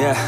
Yeah.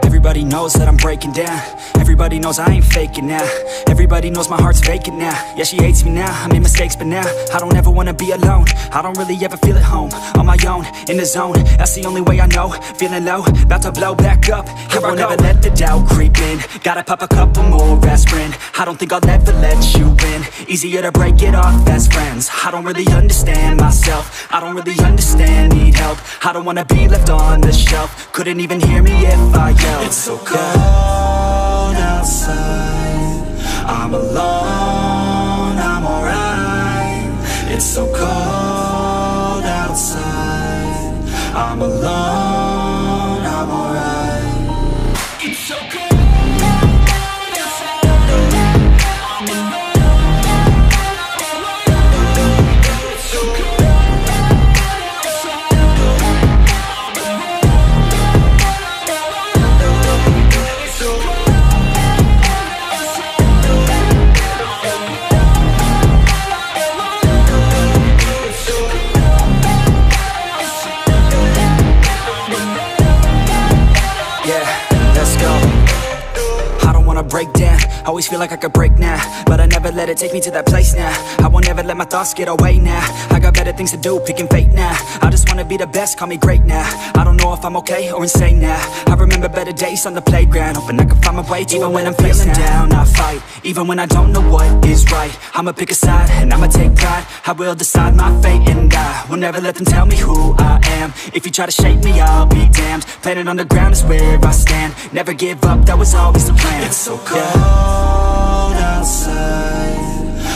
Everybody knows that I'm breaking down. Everybody knows I ain't faking now. Everybody knows my heart's vacant now. Yeah, she hates me now, I made mistakes but now I don't ever wanna be alone. I don't really ever feel at home. On my own, in the zone, that's the only way I know. Feeling low, about to blow back up. Here I won't ever let the doubt creep in. Gotta pop a couple more aspirin. I don't think I'll ever let you in. Easier to break it off best friends. I don't really understand myself. I don't really understand, need help. I don't wanna be left on the shelf. Couldn't even hear me if I yelled. It's so cold outside, I'm alone, I'm alright. It's so cold outside, I'm alone, I'm alright. It's so cold. Break down, always feel like I could break now, but I never let it take me to that place now. I won't ever let my thoughts get away now. I got better things to do, picking fate now. I just wanna be the best, call me great now. I don't know if I'm okay or insane now. I remember better days on the playground, hoping I can find my way to even when I'm feeling down, I fight. Even when I don't know what is right, I'ma pick a side and I'ma take pride. I will decide my fate and I will never let them tell me who I am. If you try to shape me, I'll be damned. Planet on the ground is where I stand. Never give up, that was always the plan. It's so cold outside,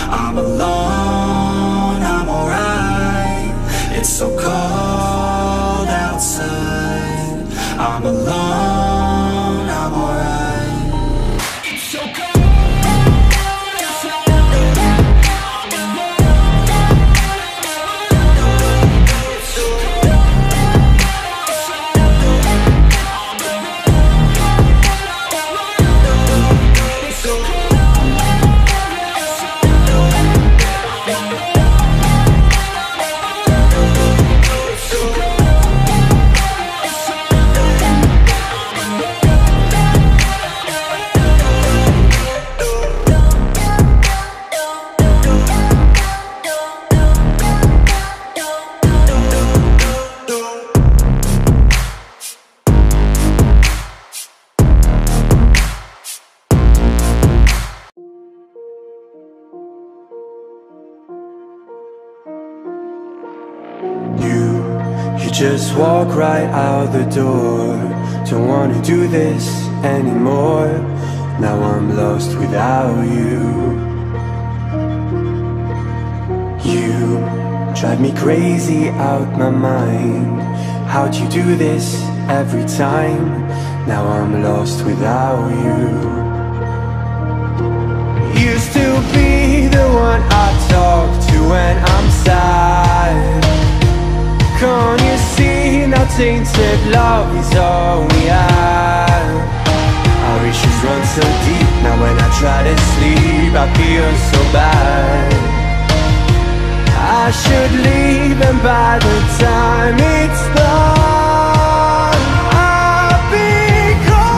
I'm alone, I'm alright. It's so cold outside, I'm alone, I'm alright. It's so cold. Just walk right out the door. Don't wanna do this anymore. Now I'm lost without you. You drive me crazy out my mind. How'd you do this every time? Now I'm lost without you. Used to be the one I talk to when I'm sad. Can't you see now tainted love is all we have? Our issues run so deep, now when I try to sleep I feel so bad. I should leave and by the time it's done I'll be gone.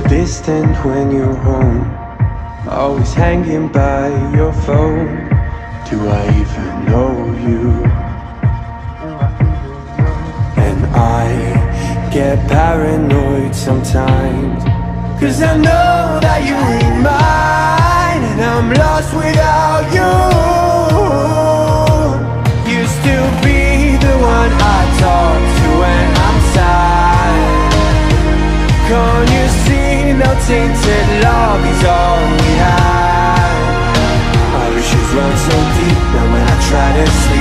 Distant when you're home, always hanging by your phone. Do I even know you? get paranoid sometimes, 'cause I know that you ain't mine, and I'm lost without you. Used to be the one I talk to when I'm sad. Can't you see now tainted love is all we have? Our issues run so deep, now when I try to sleep